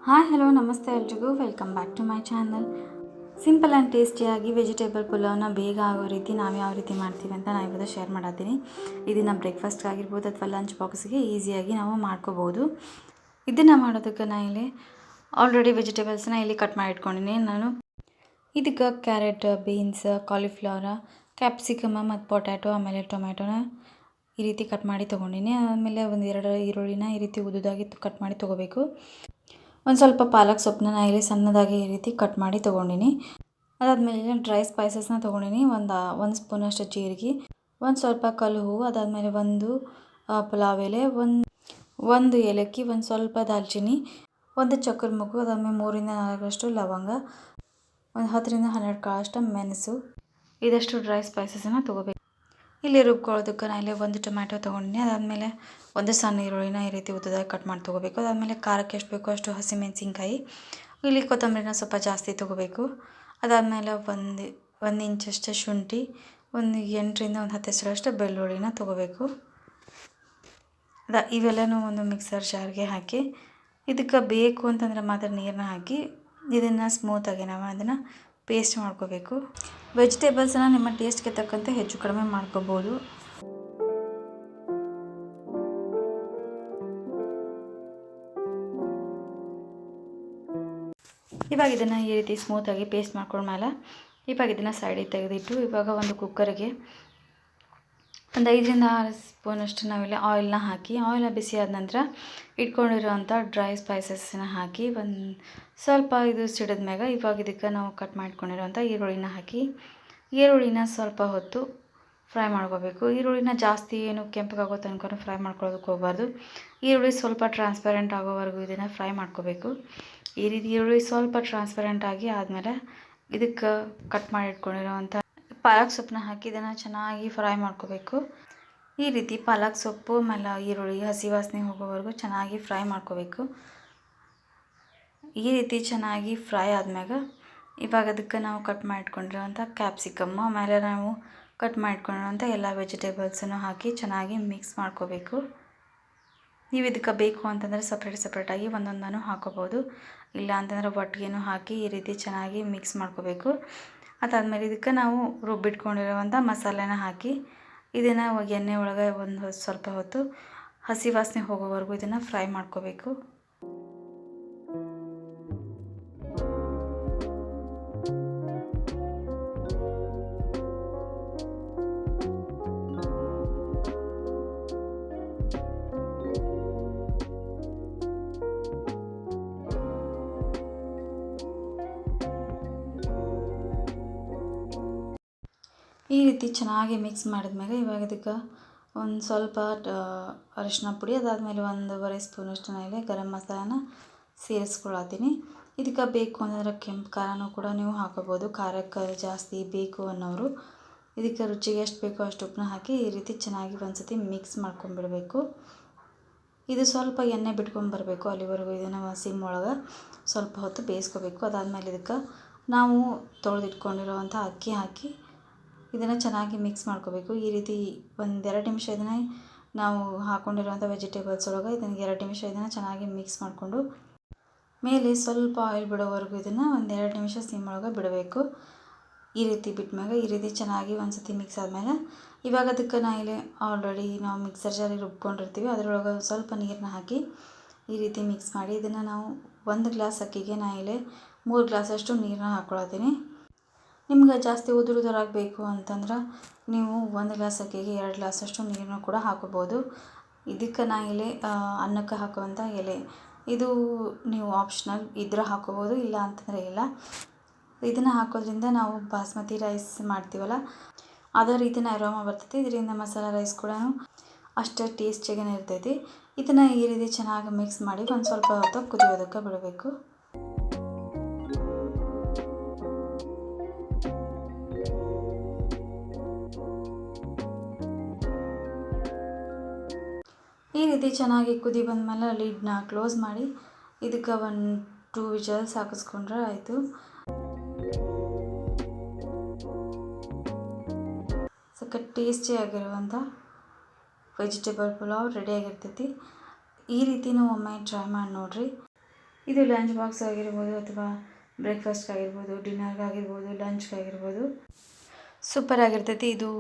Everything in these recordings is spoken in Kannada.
ಹಾಯ್ ಹಲೋ ನಮಸ್ತೆ ಎಲ್ರಿಗೂ welcome back to my channel. Simple and ಟೇಸ್ಟಿಯಾಗಿ ವೆಜಿಟೇಬಲ್ ಪುಲಾವ್ನ ಬೇಗ ಆಗೋ ರೀತಿ ನಾವು ಯಾವ ರೀತಿ ಮಾಡ್ತೀವಿ ಅಂತ ನಾನು ಇವತ್ತು ಶೇರ್ ಮಾಡತ್ತೀನಿ. ಇದನ್ನು ಬ್ರೇಕ್ಫಾಸ್ಟ್ಗೆ ಆಗಿರ್ಬೋದು ಅಥವಾ ಲಂಚ್ ಬಾಕ್ಸ್ಗೆ ಈಸಿಯಾಗಿ ನಾವು ಮಾಡ್ಕೋಬೋದು. ಇದನ್ನು ಮಾಡೋದಕ್ಕೆ ನಾನು ಇಲ್ಲಿ ಆಲ್ರೆಡಿ ವೆಜಿಟೇಬಲ್ಸ್ನ ಇಲ್ಲಿ ಕಟ್ ಮಾಡಿ ಇಟ್ಕೊಂಡಿನಿ. ನಾನು ಇದಕ್ಕೆ ಕ್ಯಾರೆಟ್, ಬೀನ್ಸ್, ಕಾಲಿಫ್ಲವರ, ಕ್ಯಾಪ್ಸಿಕಮ್ ಮತ್ತು ಪೊಟ್ಯಾಟೊ ಆಮೇಲೆ ಟೊಮ್ಯಾಟೊನ ಈ ರೀತಿ ಕಟ್ ಮಾಡಿ ತೊಗೊಂಡಿನಿ. ಆಮೇಲೆ ಒಂದು 2 ಈರುಳ್ಳಿನ ಈ ರೀತಿ ಉದ್ದುದಾಗಿ ಕಟ್ ಮಾಡಿ ತೊಗೋಬೇಕು. ಒಂದು ಸ್ವಲ್ಪ ಪಾಲಕ್ ಸೊಪ್ಪನ್ನ ನಾನು ಇಲ್ಲಿ ಸಣ್ಣದಾಗಿ ಈ ರೀತಿ ಕಟ್ ಮಾಡಿ ತೊಗೊಂಡಿನಿ. ಅದಾದಮೇಲೆ ಡ್ರೈ ಸ್ಪೈಸಸ್ನ ತೊಗೊಂಡಿನಿ. ಒಂದು ಸ್ಪೂನಷ್ಟು ಜೀರಿಗೆ, ಒಂದು ಸ್ವಲ್ಪ ಕಲ್ಲು ಹೂವು, ಅದಾದಮೇಲೆ ಒಂದು ಪುಲಾವ್ ಎಲೆ, ಒಂದು ಏಲಕ್ಕಿ, ಒಂದು ಸ್ವಲ್ಪ ದಾಲ್ಚಿನ್ನಿ, ಒಂದು ಚಕ್ರ ಮುಗ್ಗು, ಅದಾದಮೇಲೆ 3ರಿಂದ 4 ಲವಂಗ, ಒಂದು 10ರಿಂದ 12 ಕಾಳಷ್ಟು ಮೆಣಸು, ಇದಷ್ಟು ಡ್ರೈ ಸ್ಪೈಸಸನ್ನು ತೊಗೋಬೇಕು. ಇಲ್ಲಿ ರುಬ್ಕೊಳ್ಳೋದಕ್ಕೆ ನಾನು ಇಲ್ಲಿ ಒಂದು ಟೊಮ್ಯಾಟೊ ತೊಗೊಂಡಿನಿ. ಅದಾದಮೇಲೆ ಒಂದು ಸಣ್ಣ ಈರುಳ್ಳಿನ ಈ ರೀತಿ ಉದ್ದದಾಗಿ ಕಟ್ ಮಾಡಿ ತೊಗೋಬೇಕು. ಅದಾದಮೇಲೆ ಖಾರಕ್ಕೆ ಎಷ್ಟು ಬೇಕೋ ಅಷ್ಟು ಹಸಿಮೆಣಸಿನ್ಕಾಯಿ, ಇಲ್ಲಿ ಕೊತ್ತಂಬರಿನ ಸ್ವಲ್ಪ ಜಾಸ್ತಿ ತೊಗೋಬೇಕು. ಅದಾದಮೇಲೆ ಒಂದು ಇಂಚಷ್ಟು ಶುಂಠಿ, ಒಂದು 8ರಿಂದ 10 ಹೆಸರಷ್ಟು ಬೆಳ್ಳುಳ್ಳಿನ ತೊಗೋಬೇಕು. ಇವೆಲ್ಲನೂ ಒಂದು ಮಿಕ್ಸರ್ ಜಾರ್ಗೆ ಹಾಕಿ ಇದಕ್ಕೆ ಬೇಕು ಅಂತಂದರೆ ಮಾತ್ರ ನೀರನ್ನ ಹಾಕಿ ಇದನ್ನು ಸ್ಮೂತಾಗಿ ನಾವು ಅದನ್ನು ಪೇಸ್ಟ್ ಮಾಡ್ಕೋಬೇಕು. ವೆಜಿಟೇಬಲ್ಸನ್ನು ನಿಮ್ಮ ಟೇಸ್ಟ್ಗೆ ತಕ್ಕಂತೆ ಹೆಚ್ಚು ಕಡಿಮೆ ಮಾಡ್ಕೋಬೋದು. ಇವಾಗ ಇದನ್ನು ಈ ರೀತಿ ಸ್ಮೂತಾಗಿ ಪೇಸ್ಟ್ ಮಾಡ್ಕೊಂಡ್ಮೇಲೆ ಇವಾಗ ಇದನ್ನು ಸೈಡಿಗೆ ತೆಗೆದಿಟ್ಟು ಇವಾಗ ಒಂದು ಕುಕ್ಕರ್ಗೆ ಒಂದು 5ರಿಂದ 6 ಸ್ಪೂನಷ್ಟು ನಾವಿಲ್ಲಿ ಆಯಿಲ್ನ ಹಾಕಿ, ಆಯಿಲ್ನ ಬಿಸಿ ಆದ ನಂತರ ಇಟ್ಕೊಂಡಿರೋವಂಥ ಡ್ರೈ ಸ್ಪೈಸಸ್ನ ಹಾಕಿ ಒಂದು ಸ್ವಲ್ಪ ಇದು ಸಿಡಿದ ಮ್ಯಾಗ ಇವಾಗ ಇದಕ್ಕೆ ನಾವು ಕಟ್ ಮಾಡ್ಕೊಂಡಿರೋವಂಥ ಈರುಳ್ಳಿನ ಹಾಕಿ ಈರುಳ್ಳಿನ ಸ್ವಲ್ಪ ಹೊತ್ತು ಫ್ರೈ ಮಾಡ್ಕೋಬೇಕು. ಈರುಳ್ಳಿನ ಜಾಸ್ತಿ ಏನು ಕೆಂಪಗಾಗೋ ತನಕ ಫ್ರೈ ಮಾಡ್ಕೊಳ್ಳೋದಕ್ಕೆ ಹೋಗಬಾರ್ದು. ಈರುಳ್ಳಿ ಸ್ವಲ್ಪ ಟ್ರಾನ್ಸ್ಪರೆಂಟ್ ಆಗೋವರೆಗೂ ಇದನ್ನು ಫ್ರೈ ಮಾಡ್ಕೋಬೇಕು. ಈ ರೀತಿ ಈರುಳ್ಳಿ ಸ್ವಲ್ಪ ಟ್ರಾನ್ಸ್ಪರೆಂಟ್ ಆಗಿ ಆದಮೇಲೆ ಇದಕ್ಕೆ ಕಟ್ ಮಾಡಿ ಇಟ್ಕೊಂಡಿರೋವಂಥ ಪಾಲಕ್ ಸೊಪ್ಪನ್ನ ಹಾಕಿ ಇದನ್ನು ಚೆನ್ನಾಗಿ ಫ್ರೈ ಮಾಡ್ಕೋಬೇಕು. ಈ ರೀತಿ ಪಾಲಕ್ ಸೊಪ್ಪು ಆಮೇಲೆ ಈರುಳ್ಳಿ ಹಸಿ ವಾಸನೆ ಹೋಗೋವರೆಗೂ ಚೆನ್ನಾಗಿ ಫ್ರೈ ಮಾಡ್ಕೋಬೇಕು. ಈ ರೀತಿ ಚೆನ್ನಾಗಿ ಫ್ರೈ ಆದಮ್ಯಾಗ ಇವಾಗ ಅದಕ್ಕೆ ನಾವು ಕಟ್ ಮಾಡಿ ಇಟ್ಕೊಂಡಿರೋವಂಥ ಕ್ಯಾಪ್ಸಿಕಮ್ಮು ಆಮೇಲೆ ನಾವು ಕಟ್ ಮಾಡಿ ಇಟ್ಕೊಂಡಿರೋವಂಥ ಎಲ್ಲ ವೆಜಿಟೇಬಲ್ಸನ್ನು ಹಾಕಿ ಚೆನ್ನಾಗಿ ಮಿಕ್ಸ್ ಮಾಡ್ಕೋಬೇಕು. ನೀವು ಇದಕ್ಕೆ ಬೇಕು ಅಂತಂದರೆ ಸಪ್ರೇಟಾಗಿ ಒಂದೊಂದನ್ನು ಹಾಕೋಬೋದು, ಇಲ್ಲ ಅಂತಂದರೆ ಒಟ್ಟಿಗೆನೂ ಹಾಕಿ ಈ ರೀತಿ ಚೆನ್ನಾಗಿ ಮಿಕ್ಸ್ ಮಾಡ್ಕೋಬೇಕು. ಅದಾದಮೇಲೆ ಇದಕ್ಕೆ ನಾವು ರುಬ್ಬಿಟ್ಕೊಂಡಿರೋವಂಥ ಮಸಾಲೆನ ಹಾಕಿ ಇದನ್ನು ಎಣ್ಣೆ ಒಳಗೆ ಒಂದು ಸ್ವಲ್ಪ ಹೊತ್ತು ಹಸಿ ವಾಸನೆ ಹೋಗೋವರೆಗೂ ಇದನ್ನು ಫ್ರೈ ಮಾಡ್ಕೋಬೇಕು. ಈ ರೀತಿ ಚೆನ್ನಾಗಿ ಮಿಕ್ಸ್ ಮಾಡಿದ್ಮೇಲೆ ಇವಾಗ ಇದಕ್ಕೆ ಒಂದು ಸ್ವಲ್ಪ ಅರಿಶಿನ ಪುಡಿ, ಅದಾದಮೇಲೆ 1.5 ಸ್ಪೂನಷ್ಟು ಮೇಲೆ ಗರಂ ಮಸಾಲಾನ ಸೇರಿಸ್ಕೊಳತ್ತೀನಿ. ಇದಕ್ಕೆ ಬೇಕು ಅಂದರೆ ಕೆಂಪು ಖಾರನೂ ಕೂಡ ನೀವು ಹಾಕೋಬೋದು. ಖಾರಕ್ಕೆ ಜಾಸ್ತಿ ಬೇಕು ಅನ್ನೋರು ಇದಕ್ಕೆ ರುಚಿಗೆ ಎಷ್ಟು ಬೇಕೋ ಅಷ್ಟು ಉಪ್ಪನ್ನ ಹಾಕಿ ಈ ರೀತಿ ಚೆನ್ನಾಗಿ ಒಂದ್ಸತಿ ಮಿಕ್ಸ್ ಮಾಡ್ಕೊಂಡ್ಬಿಡಬೇಕು. ಇದು ಸ್ವಲ್ಪ ಎಣ್ಣೆ ಬಿಟ್ಕೊಂಡ್ಬರಬೇಕು, ಅಲ್ಲಿವರೆಗೂ ಇದನ್ನು ಸಿಮ್ ಒಳಗೆ ಸ್ವಲ್ಪ ಹೊತ್ತು ಬೇಯಿಸ್ಕೋಬೇಕು. ಅದಾದಮೇಲೆ ಇದಕ್ಕೆ ನಾವು ತೊಳೆದಿಟ್ಕೊಂಡಿರೋವಂಥ ಅಕ್ಕಿ ಹಾಕಿ ಇದನ್ನು ಚೆನ್ನಾಗಿ ಮಿಕ್ಸ್ ಮಾಡ್ಕೋಬೇಕು. ಈ ರೀತಿ ಒಂದು 2 ನಿಮಿಷ ಇದನ್ನು ನಾವು ಹಾಕ್ಕೊಂಡಿರೋವಂಥ ವೆಜಿಟೇಬಲ್ಸ್ ಒಳಗೆ ಇದನ್ನು 2 ನಿಮಿಷ ಇದನ್ನು ಚೆನ್ನಾಗಿ ಮಿಕ್ಸ್ ಮಾಡಿಕೊಂಡು ಮೇಲೆ ಸ್ವಲ್ಪ ಆಯಿಲ್ ಬಿಡೋವರೆಗೂ ಇದನ್ನು ಒಂದು 2 ನಿಮಿಷ ಸಿಮ್ ಒಳಗೆ ಬಿಡಬೇಕು. ಈ ರೀತಿ ಬಿಟ್ಟಾಗ ಈ ರೀತಿ ಚೆನ್ನಾಗಿ ಒಂದು ಸತಿ ಮಿಕ್ಸ್ ಆದಮೇಲೆ ಇವಾಗ ಅದಕ್ಕೆ ಇಲ್ಲಿ ಆಲ್ರೆಡಿ ನಾವು ಮಿಕ್ಸರ್ ಜಾರಿಗೆ ರುಬ್ಕೊಂಡಿರ್ತೀವಿ, ಅದರೊಳಗೆ ಸ್ವಲ್ಪ ನೀರನ್ನ ಹಾಕಿ ಈ ರೀತಿ ಮಿಕ್ಸ್ ಮಾಡಿ ಇದನ್ನು ನಾವು 1 ಗ್ಲಾಸ್ ಅಕ್ಕಿಗೆ ಇಲ್ಲಿ 3 ಗ್ಲಾಸಷ್ಟು ನೀರನ್ನ ಹಾಕ್ಕೊಳತ್ತೀನಿ. ನಿಮ್ಗೆ ಜಾಸ್ತಿ ಉದುರಾಗಬೇಕು ಅಂತಂದ್ರೆ ನೀವು 1 ಗ್ಲಾಸ್ ಅಕ್ಕಿಗೆ 2 ಗ್ಲಾಸಷ್ಟು ನೀರನ್ನು ಕೂಡ ಹಾಕೋಬೋದು. ಇದಕ್ಕೆ ಇಲ್ಲಿ ಅನ್ನಕ್ಕೆ ಹಾಕುವಂಥ ಎಲೆ, ಇದು ನೀವು ಆಪ್ಷನಲ್ ಇದ್ರೆ ಹಾಕೋಬೋದು, ಇಲ್ಲ ಅಂತಂದರೆ ಇಲ್ಲ. ಇದನ್ನು ಹಾಕೋದ್ರಿಂದ ನಾವು ಬಾಸ್ಮತಿ ರೈಸ್ ಮಾಡ್ತೀವಲ್ಲ ಅದೇ ರೀತಿನ ಅರೋಮ ಬರ್ತೈತಿ. ಇದರಿಂದ ಮಸಾಲೆ ರೈಸ್ ಕೂಡ ಅಷ್ಟೇ ಟೇಸ್ಟಿಯಾಗೇ ಇರ್ತೈತಿ. ಇದನ್ನು ಈ ರೀತಿ ಚೆನ್ನಾಗಿ ಮಿಕ್ಸ್ ಮಾಡಿ ಒಂದು ಸ್ವಲ್ಪ ಹೊತ್ತು ಕುದಿಯೋದಕ್ಕೆ ಬಿಡಬೇಕು. ಈ ರೀತಿ ಚೆನ್ನಾಗಿ ಕುದಿ ಬಂದಮೇಲೆ ಲಿಡ್ನ ಕ್ಲೋಸ್ ಮಾಡಿ ಇದಕ್ಕೆ 1-2 ವಿಜಲ್ಸ್ ಹಾಕಿಸ್ಕೊಂಡ್ರೆ ಆಯಿತು. ಸಖತ್ ಟೇಸ್ಟಿಯಾಗಿರುವಂಥ ವೆಜಿಟೇಬಲ್ ಪುಲಾವ್ ರೆಡಿಯಾಗಿರ್ತೈತಿ. ಈ ರೀತಿನೂ ಒಮ್ಮೆ ಟ್ರೈ ಮಾಡಿ ನೋಡಿರಿ. ಇದು ಲಂಚ್ ಬಾಕ್ಸ್ ಆಗಿರ್ಬೋದು ಅಥವಾ ಬ್ರೇಕ್ಫಾಸ್ಟ್ಗಾಗಿರ್ಬೋದು, ಡಿನ್ನರ್ಗಾಗಿರ್ಬೋದು, ಲಂಚ್ಗಾಗಿರ್ಬೋದು ಸೂಪರ್ ಆಗಿರ್ತೈತಿ. ಇದು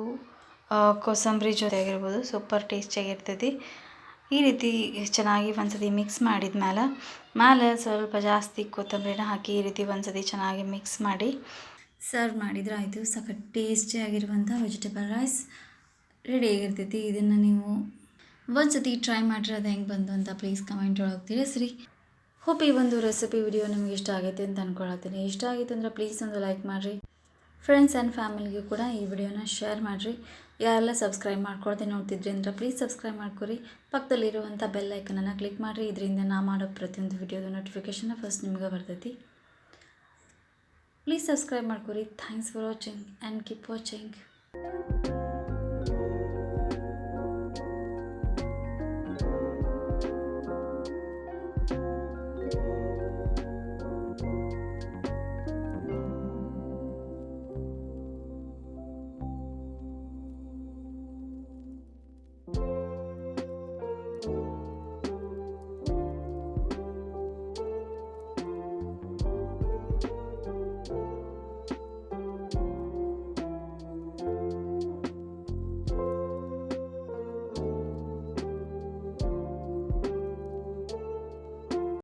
ಕೋಸಂಬರಿ ಜೊತೆ ಆಗಿರ್ಬೋದು ಸೂಪರ್ ಟೇಸ್ಟಿಯಾಗಿರ್ತೈತಿ. ಈ ರೀತಿ ಚೆನ್ನಾಗಿ ಒಂದ್ಸತಿ ಮಿಕ್ಸ್ ಮಾಡಿದ ಮೇಲೆ ಸ್ವಲ್ಪ ಜಾಸ್ತಿ ಕೊತ್ತಂಬರಿನ ಹಾಕಿ ಈ ರೀತಿ ಒಂದ್ಸತಿ ಚೆನ್ನಾಗಿ ಮಿಕ್ಸ್ ಮಾಡಿ ಸರ್ವ್ ಮಾಡಿದ್ರೆ ಆಯಿತು. ಸಖತ್ ಟೇಸ್ಟಿಯಾಗಿರುವಂಥ ವೆಜಿಟೇಬಲ್ ರೈಸ್ ರೆಡಿ ಆಗಿರ್ತೈತಿ. ಇದನ್ನು ನೀವು ಒಂದ್ಸತಿ ಟ್ರೈ ಮಾಡಿದ್ರೆ ಅದು ಹೆಂಗೆ ಬಂತು ಅಂತ ಪ್ಲೀಸ್ ಕಮೆಂಟ್ ಒಳಗೆ ತಿಳಿಸ್ರಿ. ಹೋಪ್ ಈ ಒಂದು ರೆಸಿಪಿ ವಿಡಿಯೋ ನಿಮ್ಗೆ ಇಷ್ಟ ಆಗೈತೆ ಅಂತ ಅಂದ್ಕೊಳತ್ತೀನಿ. ಇಷ್ಟ ಆಗಿತ್ತು ಅಂದರೆ ಪ್ಲೀಸ್ ಒಂದು ಲೈಕ್ ಮಾಡಿರಿ. ಫ್ರೆಂಡ್ಸ್ ಆ್ಯಂಡ್ ಫ್ಯಾಮಿಲಿಗೂ ಕೂಡ ಈ ವಿಡಿಯೋನ ಶೇರ್ ಮಾಡಿರಿ. ಯಾರೆಲ್ಲ ಸಬ್ಸ್ಕ್ರೈಬ್ ಮಾಡ್ಕೊಳ್ತೀನಿ ನೋಡ್ತಿದ್ರಿ ಅಂದರೆ ಪ್ಲೀಸ್ ಸಬ್ಸ್ಕ್ರೈಬ್ ಮಾಡ್ಕೊರಿ. ಪಕ್ಕದಲ್ಲಿರುವಂಥ ಬೆಲ್ ಐಕನನ್ನು ಕ್ಲಿಕ್ ಮಾಡಿರಿ. ಇದರಿಂದ ನಾ ಮಾಡೋ ಪ್ರತಿಯೊಂದು ವಿಡಿಯೋದ ನೋಟಿಫಿಕೇಷನ್ನ ಫಸ್ಟ್ ನಿಮ್ಗೆ ಬರ್ತೈತಿ. ಪ್ಲೀಸ್ ಸಬ್ಸ್ಕ್ರೈಬ್ ಮಾಡ್ಕೊರಿ. Thanks for watching and keep watching.